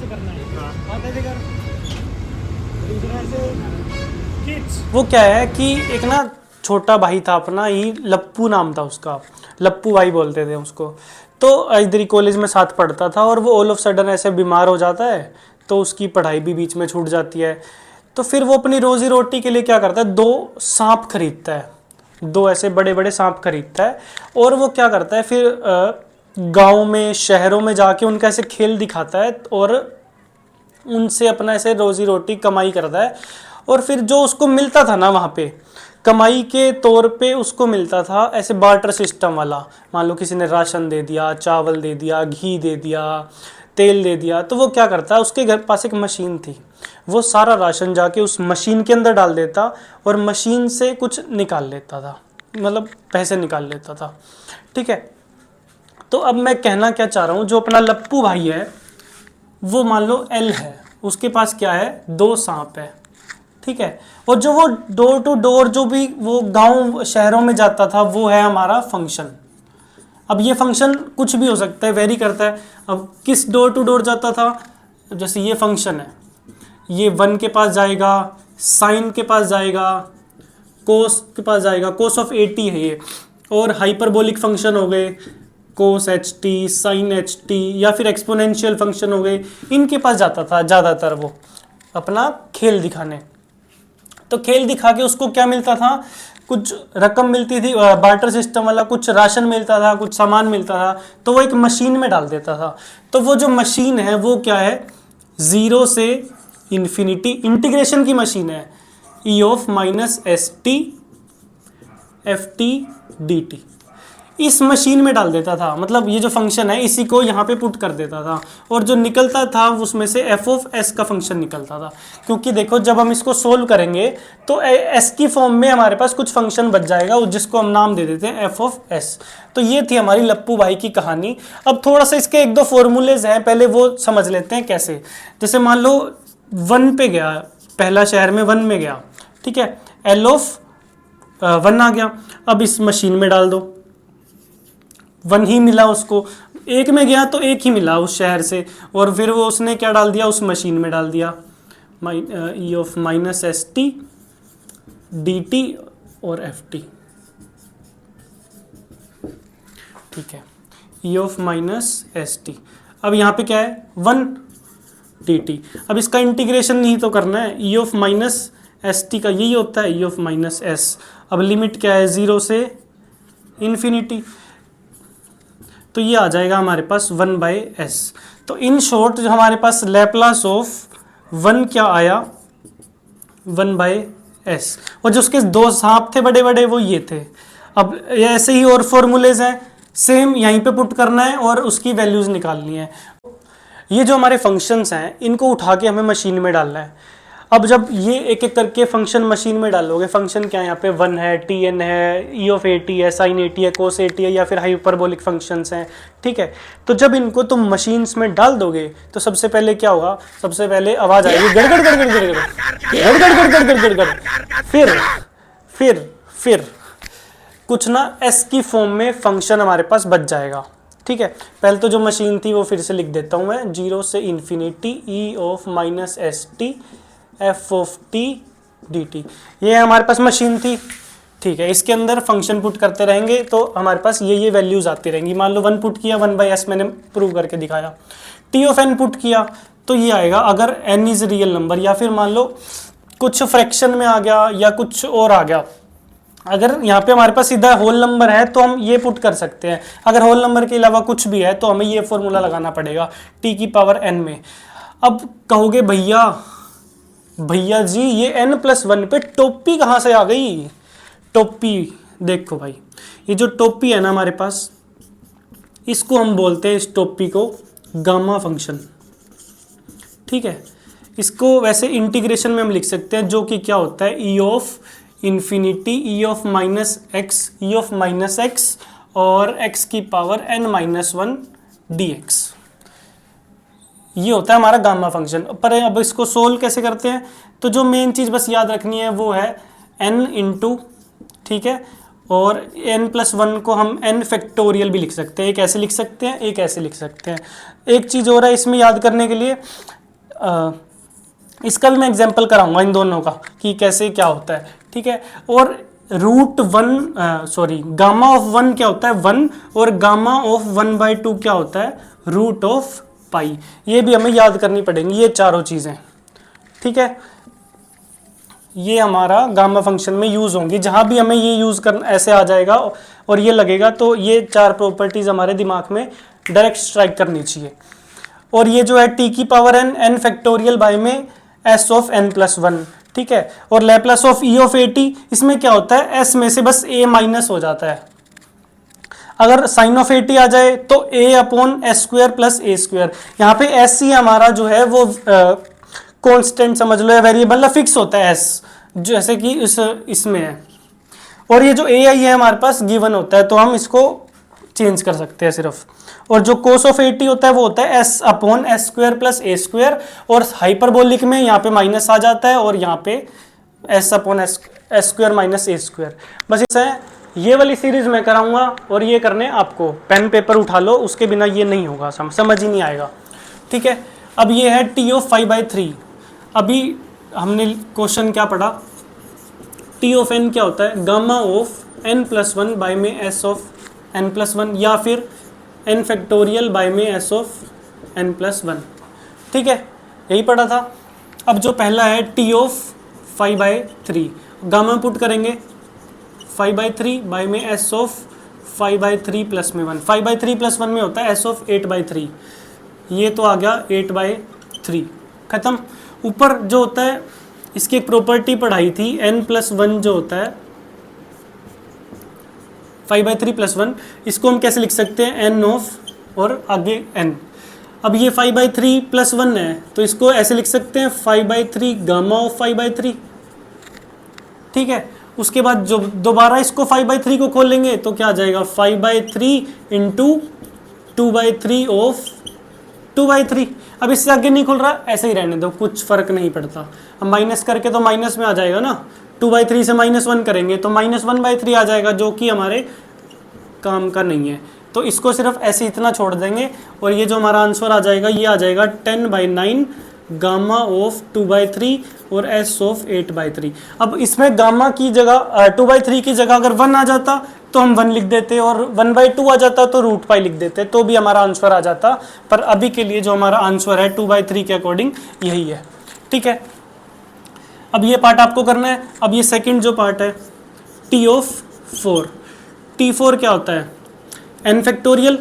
ऐसे करना है, हाथ ऐसे कर, दूसरा ऐसे खींच। वो क्या है कि एक ना छोटा भाई था अपना ही, लप्पू नाम था उसका, लप्पू भाई बोलते थे उसको। तो इधर ही कॉलेज में साथ पढ़ता था और वो ऑल ऑफ सडन ऐसे बीमार हो जाता है, तो उसकी पढ़ाई भी बीच में छूट जाती है। तो फिर वो अपनी रोजी रोटी के लिए क्या करता है, 2 सांप खरीदता है, 2 ऐसे बड़े बड़े सांप खरीदता है। और वो क्या करता है फिर गांव में शहरों में जाके उनका ऐसे खेल दिखाता है और उनसे अपना ऐसे रोजी रोटी कमाई करता है। और फिर जो उसको मिलता था ना वहाँ पे कमाई के तौर पे उसको मिलता था ऐसे बार्टर सिस्टम वाला। मान लो किसी ने राशन दे दिया, चावल दे दिया, घी दे दिया, तेल दे दिया, तो वो क्या करता है, उसके घर पास एक मशीन थी, वो सारा राशन जाके उस मशीन के अंदर डाल देता और मशीन से कुछ निकाल लेता था, मतलब पैसे निकाल लेता था। ठीक है, तो अब मैं कहना क्या चाह रहा हूँ, जो अपना लप्पू भाई है वो मान लो एल है, उसके पास क्या है, 2 सांप है। ठीक है, और जो वो डोर टू डोर जो भी वो गांव शहरों में जाता था वो है हमारा फंक्शन। अब ये फंक्शन कुछ भी हो सकता है, वेरी करता है। अब किस डोर टू डोर जाता था, जैसे ये फंक्शन है, ये 1 के पास जाएगा, साइन के पास जाएगा, कोस के पास जाएगा, कोस ऑफ 80 है ये। और हाइपरबोलिक फंक्शन हो गए, cos h t, sine h t, या फिर एक्सपोनेंशियल फंक्शन हो गए, इनके पास जाता था ज़्यादातर वो अपना खेल दिखाने। तो खेल दिखा के उसको क्या मिलता था, कुछ रकम मिलती थी, बार्टर सिस्टम वाला, कुछ राशन मिलता था, कुछ सामान मिलता था, तो वो एक मशीन में डाल देता था। तो वो जो मशीन है वो क्या है, 0 से इन्फिनिटी इंटीग्रेशन की मशीन है, ई of minus S T F T D T, इस मशीन में डाल देता था। मतलब ये जो फंक्शन है इसी को यहाँ पे पुट कर देता था, और जो निकलता था उसमें से एफ ऑफ एस का फंक्शन निकलता था। क्योंकि देखो जब हम इसको सोल्व करेंगे तो एस की फॉर्म में हमारे पास कुछ फंक्शन बच जाएगा, जिसको हम नाम दे देते हैं एफ ऑफ एस। तो ये थी हमारी लप्पू भाई की कहानी। अब थोड़ा सा इसके 1-2 फॉर्मूलेज हैं, पहले वो समझ लेते हैं कैसे। जैसे मान लो 1 पे गया, पहला शहर में 1 में गया, ठीक है, एल ऑफ 1 आ गया। अब इस मशीन में डाल दो, 1 ही मिला उसको। 1 में गया तो 1 ही मिला उस शहर से, और फिर वो उसने क्या डाल दिया, उस मशीन में डाल दिया, ई of minus S T D T और एफ टी। ठीक है, ई ऑफ माइनस एस टी। अब यहाँ पे क्या है, 1 डी टी। अब इसका इंटीग्रेशन नहीं तो करना है, ई ऑफ माइनस एस टी का यही होता है, ई ऑफ माइनस एस। अब लिमिट क्या है, 0 से इन्फिनिटी, तो ये आ जाएगा हमारे पास 1/s। तो इन शॉर्ट जो हमारे पास लैप्लास ऑफ 1 क्या आया, 1/s। और जो उसके 2 सांप थे बड़े बड़े वो ये थे। अब ऐसे ही और फॉर्मूलेज हैं, सेम यहीं पे पुट करना है और उसकी वैल्यूज निकालनी है। ये जो हमारे फंक्शंस हैं इनको उठा के हमें मशीन में डालना है। अब जब ये एक एक करके फंक्शन मशीन में डालोगे, फंक्शन क्या है यहाँ पे, 1 है, टी एन है, ई ऑफ 80 है, साइन 80 है, कोस 80 है, या फिर हाइपरबोलिक फंक्शंस हैं। ठीक है, तो जब इनको तुम मशीन्स में डाल दोगे तो सबसे पहले क्या होगा, सबसे पहले आवाज आएगी गड़गड़ गड़गड़ गड़गड़ गड़गड़ गड़गड़ गड़गड़ गड़गड़। फिर कुछ ना एस की फॉर्म में फंक्शन हमारे पास बच जाएगा। ठीक है, पहले तो जो मशीन थी वो फिर से लिख देता हूँ मैं, 0 से infinity E of minus S T F of T D T, ये हमारे पास मशीन थी। ठीक है, इसके अंदर फंक्शन पुट करते रहेंगे तो हमारे पास ये वैल्यूज आती रहेंगी। मान लो 1 पुट किया, 1/s मैंने प्रूव करके दिखाया। टी ऑफ एन पुट किया तो ये आएगा, अगर एन इज रियल नंबर, या फिर मान लो कुछ फ्रैक्शन में आ गया या कुछ और आ गया। अगर यहाँ पे हमारे पास सीधा होल नंबर है तो हम ये पुट कर सकते हैं, अगर होल नंबर के अलावा कुछ भी है तो हमें ये फॉर्मूला लगाना पड़ेगा टी की पावर एन में। अब कहोगे भैया जी ये n+1 पे टोपी कहाँ से आ गई। टोपी देखो भाई, ये जो टोपी है ना हमारे पास, इसको हम बोलते हैं, इस टोपी को गामा फंक्शन। ठीक है, इसको वैसे इंटीग्रेशन में हम लिख सकते हैं, जो कि क्या होता है, ई of infinity E of minus x, E of minus x और x की पावर n-1 dx, ये होता है हमारा गामा फंक्शन। पर अब इसको सोल्व कैसे करते हैं, तो जो मेन चीज़ बस याद रखनी है वो है n इंटू, ठीक है, और n+1 को हम n फैक्टोरियल भी लिख सकते हैं, एक ऐसे लिख सकते हैं, एक ऐसे लिख सकते हैं। एक चीज़ और है इसमें याद करने के लिए, इसका भी मैं एग्जांपल कराऊंगा इन दोनों का कि कैसे क्या होता है, ठीक है। और गामा ऑफ 1 क्या होता है 1, और गामा ऑफ 1/2 क्या होता है √पाई। ये भी हमें याद करनी पड़ेंगी ये चारों चीज़ें, ठीक है। ये हमारा गामा फंक्शन में यूज़ होंगी, जहाँ भी हमें ये यूज़ करना ऐसे आ जाएगा और ये लगेगा तो ये चार प्रॉपर्टीज़ हमारे दिमाग में डायरेक्ट स्ट्राइक करनी चाहिए। और ये जो है t⁻n फैक्टोरियल बाय में s ऑफ n+1, ठीक है। और Laplace of e of at, इसमें क्या होता है s में से बस a माइनस हो जाता है। अगर साइन ऑफ at आ जाए तो a/s² + a²। यहाँ पे s ही हमारा जो है वो कांस्टेंट समझ लो, या वेरिएबल फिक्स होता है s, जैसे कि इसमें है। और ये जो ai है हमारे पास गिवन होता है, तो हम इसको चेंज कर सकते हैं सिर्फ। और जो cos ऑफ at होता है वो होता है s/s² + a²। और हाइपरबोलिक में यहाँ पे माइनस आ जाता है और यहाँ पे s/s² - a²। बस इसे ये वाली सीरीज मैं कराऊंगा और ये करने आपको पेन पेपर उठा लो, उसके बिना ये नहीं होगा, समझ ही नहीं आएगा, ठीक है। अब ये है t ऑफ 5/3। अभी हमने क्वेश्चन क्या पढ़ा, t ऑफ n क्या होता है गामा ऑफ n+1 बाय में s ऑफ n+1, या फिर n फैक्टोरियल बाय में s ऑफ n+1, ठीक है, यही पढ़ा था। अब जो पहला है t ऑफ 5/3, गामा पुट करेंगे 5/3 बाय में s ऑफ 5/3 प्लस में 1। 5/3 + 1 में होता है s ऑफ 8/3, ये तो आ गया 8/3, खत्म। ऊपर जो होता है इसकी एक प्रॉपर्टी पढ़ाई थी n+1 जो होता है 5/3 + 1, इसको हम कैसे लिख सकते हैं n ऑफ और आगे n। अब ये 5/3 + 1 है तो इसको ऐसे लिख सकते हैं 5/3 गामा ऑफ 5/3, ठीक है। उसके बाद जो दोबारा इसको 5/3 को खोलेंगे तो क्या आ जाएगा 5/3 × 2/3 ऑफ 2/3। अब इससे आगे नहीं खुल रहा, ऐसे ही रहने दो, कुछ फर्क नहीं पड़ता। हम माइनस करके तो माइनस में आ जाएगा ना, 2/3 से -1 करेंगे तो -1/3 आ जाएगा, जो कि हमारे काम का नहीं है। तो इसको सिर्फ ऐसे इतना छोड़ देंगे और ये जो हमारा आंसर आ जाएगा ये आ जाएगा 10/9 गामा ऑफ 2/3 और s ऑफ 8/3। अब इसमें गामा की जगह 2/3 की जगह अगर 1 आ जाता तो हम 1 लिख देते, और 1/2 आ जाता तो √π लिख देते, तो भी हमारा आंसर आ जाता। पर अभी के लिए जो हमारा आंसर है 2/3 के अकॉर्डिंग यही है, ठीक है। अब ये पार्ट आपको करना है। अब ये सेकंड जो पार्ट है t ऑफ 4, t4 क्या होता है n फैक्टोरियल।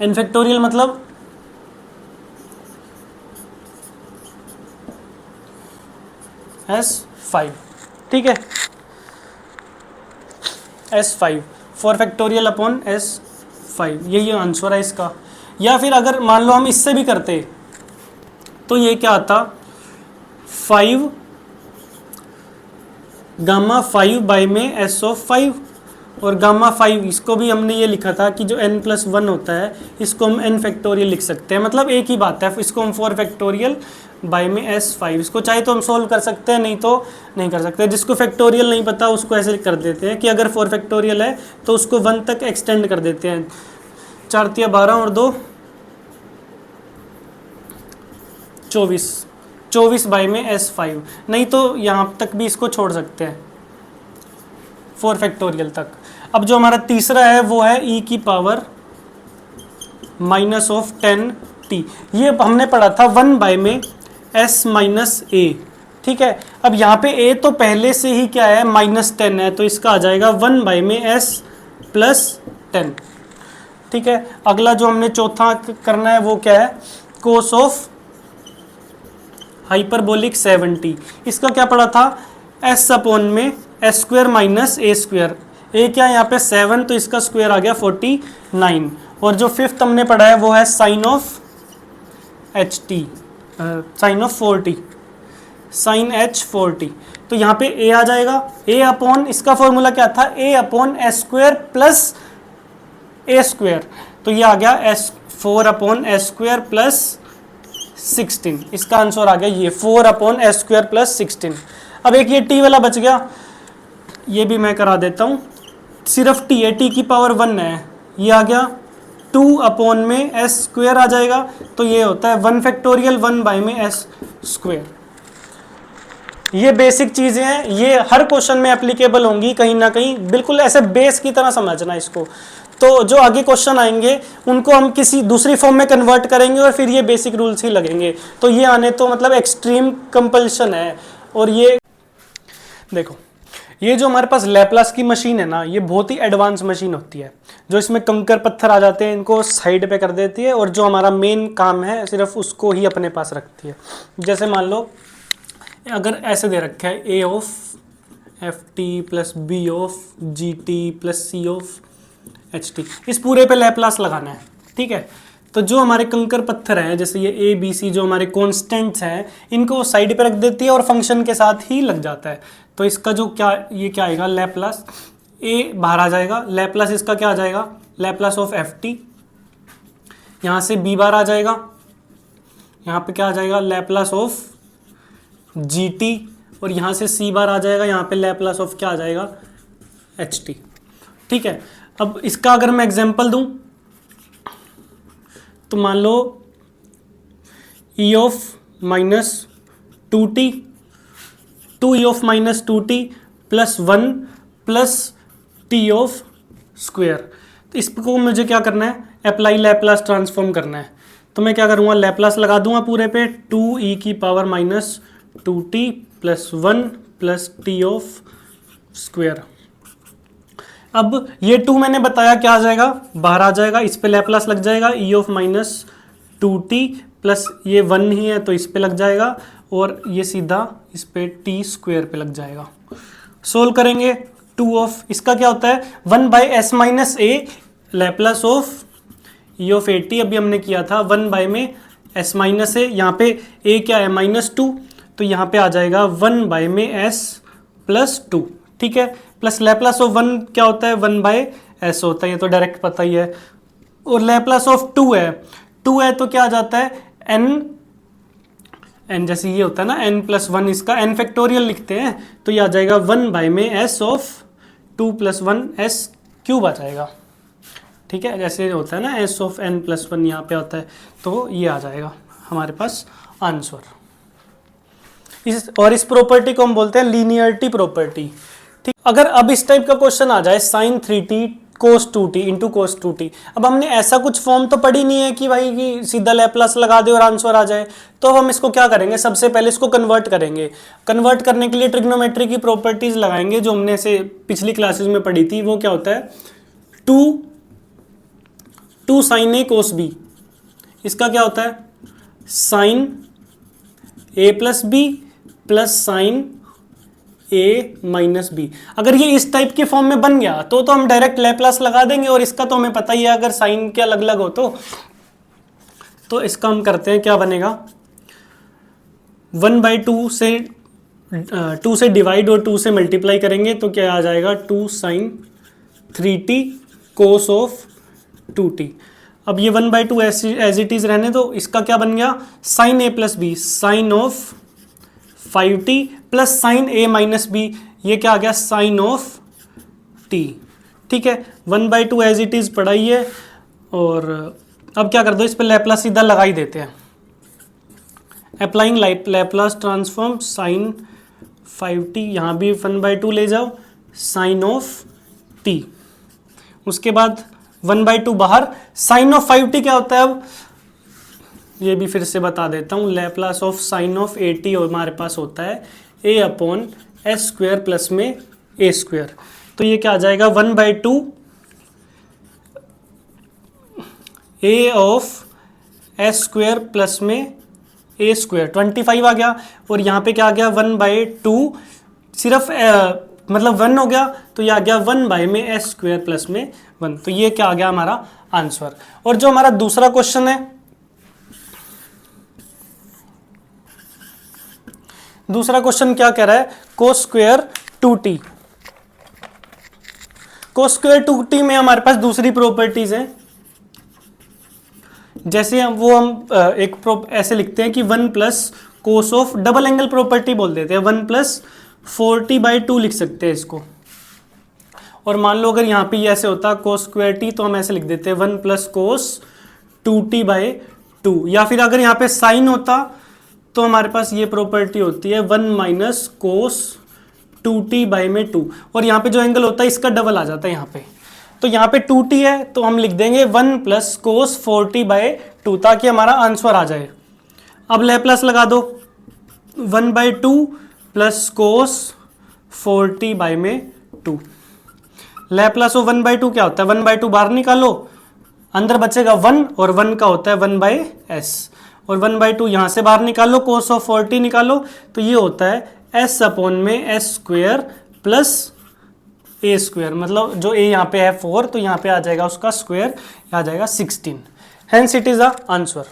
n फैक्टोरियल मतलब S5, ठीक है, S5 4 फैक्टोरियल अपॉन S5, यही आंसर है इसका। या फिर अगर मान लो हम इससे भी करते तो ये क्या आता 5 गामा 5 बाय में s ऑफ 5, और गामा 5 इसको भी हमने ये लिखा था कि जो n+1 होता है इसको हम n फैक्टोरियल लिख सकते हैं, मतलब एक ही बात है। इसको हम 4 फैक्टोरियल बाय में s5, इसको चाहे तो हम सोल्व कर सकते हैं, नहीं तो नहीं कर सकते। जिसको फैक्टोरियल नहीं पता उसको ऐसे कर देते हैं कि अगर 4 फैक्टोरियल है तो उसको 1 तक एक्सटेंड कर देते हैं, 4 × 12 और 2 24 बाय में s5, नहीं तो यहाँ तक भी इसको छोड़ सकते हैं 4 फैक्टोरियल तक। अब जो हमारा तीसरा है वो है e की पावर -10t, ये हमने पढ़ा था 1 बाय में s - a, ठीक है। अब यहाँ पे a तो पहले से ही क्या है -10 है, तो इसका आ जाएगा 1 बाय में s + 10, ठीक है। अगला जो हमने चौथा करना है वो क्या है cos ऑफ हाइपरबोलिक 70, इसका क्या पढ़ा था s/में s² - a²। a क्या है यहाँ पे 7, तो इसका स्क्वायर आ गया 49। और जो फिफ्थ हमने पढ़ा है वो है sine of ht, sine of 40, sine h40। तो यहाँ पे a आ जाएगा, a/, इसका फॉर्मूला क्या था a/s² + a², तो ये आ गया 4/s² + 16, इसका आंसर आ गया ये 4/s² + 16। अब एक ये t वाला बच गया, ये भी मैं करा देता हूँ, सिर्फ टी है, टी की पावर 1 है, ये आ गया 2 अपॉन में एस स्क्वेयर आ जाएगा, तो ये होता है 1 फैक्टोरियल 1 बाय में एस स्क्वेयर। ये बेसिक चीज़ें हैं, ये हर क्वेश्चन में एप्लीकेबल होंगी कहीं ना कहीं, बिल्कुल ऐसे बेस की तरह समझना इसको। तो जो आगे क्वेश्चन आएंगे उनको हम किसी दूसरी फॉर्म में कन्वर्ट करेंगे और फिर ये बेसिक रूल्स ही लगेंगे। तो ये आने तो मतलब एक्सट्रीम कंपल्शन है। और ये देखो, ये जो हमारे पास लैपलास की मशीन है ना, ये बहुत ही एडवांस मशीन होती है। जो इसमें कंकर पत्थर आ जाते हैं इनको साइड पे कर देती है, और जो हमारा मेन काम है सिर्फ उसको ही अपने पास रखती है। जैसे मान लो अगर ऐसे दे रखा है a of f t plus b of g t plus c of h t, इस पूरे पे लैपलास लगाना है, ठीक है। तो जो हमारे कंकर पत्थर हैं, जैसे ये ए बी सी जो हमारे कॉन्स्टेंट्स हैं, इनको साइड पे रख देती है और फंक्शन के साथ ही लग जाता है। तो इसका जो क्या, ये क्या आएगा, लैपलास ए बाहर आ जाएगा, लैपलास इसका क्या आ जाएगा, लैपलास ऑफ एफ टी, यहाँ से बी बार आ जाएगा, यहाँ पे क्या आ जाएगा, लैपलास ऑफ जी टी, और यहाँ से सी बार आ जाएगा, यहाँ पे लैपलास ऑफ क्या आ जाएगा, एच टी, ठीक है। अब इसका अगर मैं एग्जांपल दूं तो मान लो e of minus two t, 2 e of minus two t plus 1 plus t of square. तो इसको मुझे क्या करना है, अप्लाई लैपलास ट्रांसफॉर्म करना है। तो मैं क्या करूँगा, लैपलास लगा दूंगा पूरे पे, 2 ई की power minus two t plus 1 plus t of square. अब ये 2 मैंने बताया क्या आ जाएगा, बाहर आ जाएगा, इस पे लैपलास लग जाएगा, ई of minus two t plus ये 1 ही है तो इस पे लग जाएगा, और ये सीधा इस पे टी स्क्वेयर पे लग जाएगा। सोल्व करेंगे, 2 ऑफ इसका क्या होता है, 1 by S minus A Laplace of E of A T, अभी हमने किया था 1 बाई में एस माइनस ए, यहाँ पे ए क्या है -2, तो यहाँ पे आ जाएगा 1 बाई में एस प्लस 2, ठीक है। प्लस लैपलास ऑफ 1 क्या होता है, 1 बाय एस होता है, ये तो डायरेक्ट पता ही है। और लैपलास ऑफ 2 है तो क्या आ जाता है, एन जैसे ये होता है ना n प्लस 1, इसका n फैक्टोरियल लिखते हैं, तो ये आ जाएगा 1 बाय में s of 2 plus 1 s cube आ जाएगा, ठीक है। जैसे होता है ना s ऑफ n प्लस 1 यहाँ पे होता है, तो ये आ जाएगा हमारे पास आंसर। इस प्रॉपर्टी को हम बोलते हैं लीनियरिटी प्रॉपर्टी, ठीक। अगर अब इस टाइप का क्वेश्चन आ जाए sin 3t cos 2t into cos 2t, अब हमने ऐसा कुछ फॉर्म तो पढ़ी नहीं है कि भाई कि सीधा लैपलास लगा दे और आंसर आ जाए। तो हम इसको क्या करेंगे, सबसे पहले इसको कन्वर्ट करेंगे। कन्वर्ट करने के लिए ट्रिग्नोमेट्री की प्रॉपर्टीज लगाएंगे जो हमने से पिछली क्लासेस में पढ़ी थी। वो क्या होता है, 2 sin a cos b, इसका क्या होता है sin a plus B plus sine A minus B. अगर ये इस टाइप के फॉर्म में बन गया तो हम डायरेक्ट लैपलास लगा देंगे, और इसका तो हमें पता ही है अगर साइन के अलग अलग हो तो इसका हम करते हैं, क्या बनेगा 1/2 से 2 से डिवाइड और 2 से मल्टीप्लाई करेंगे तो क्या आ जाएगा 2 sin 3t cos of 2t। अब ये 1/2 एज इट इज रहने दो, इसका क्या बन गया sin a plus B sine of 5t plus sine a minus B, ये क्या आ गया साइन ऑफ t, ठीक है। 1/2 एज इट इज पढ़ा ही है। और अब क्या कर दो, इस पे लैपलास सीधा लगा ही देते हैं। Applying Laplace transform sign 5t, यहाँ भी 1/2 ले जाओ साइन ऑफ t, उसके बाद 1/2 बाहर, साइन ऑफ 5t क्या होता है, अब ये भी फिर से बता देता हूँ। लैपलास ऑफ साइन ऑफ 80 हमारे पास होता है a upon S square plus में a स्क्वेयर, तो ये क्या आ जाएगा 1/2 a of S square plus में a स्क्वेयर 25 आ गया, और यहाँ पे क्या आ गया 1/2 सिर्फ मतलब 1 हो गया, तो ये आ गया 1 बाय में एस स्क्वेयर प्लस में 1, तो ये क्या आ गया हमारा आंसर। और जो हमारा दूसरा क्वेश्चन है, दूसरा क्वेश्चन क्या कह रहा है, cos square 2t। cos square 2t में हमारे पास दूसरी प्रॉपर्टीज हैं, जैसे हम एक ऐसे लिखते हैं कि 1 plus cos of, double angle property बोल देते हैं, 1 प्लस 40/2 लिख सकते हैं इसको, और मान लो अगर यहाँ पे ये ऐसे होता कोस स्क्वायर टी, तो हम ऐसे लिख देते हैं 1 प्लस कोस 2t/2, या फिर अगर यहाँ पे साइन होता तो हमारे पास ये प्रॉपर्टी होती है 1 माइनस कोस 2t/2, और यहाँ पे जो एंगल होता है इसका डबल आ जाता है यहाँ पे। तो यहाँ पे 2t है तो हम लिख देंगे 1 प्लस कोस 4t/2 ताकि हमारा आंसर आ जाए। अब लैप्लास लगा दो, 1/2 plus cos 4t/2। Laplace of 1/2 क्या होता है, 1/2 बाहर निकालो, अंदर बचेगा 1 और 1 का होता है 1/s, और 1/2 यहाँ से बाहर निकालो, कोस ऑफ 4t निकालो, तो ये होता है s/s² प्लस a², मतलब जो a यहाँ पे है 4 तो यहाँ पे आ जाएगा उसका स्क्वायर, आ जाएगा 16। Hence it is the answer.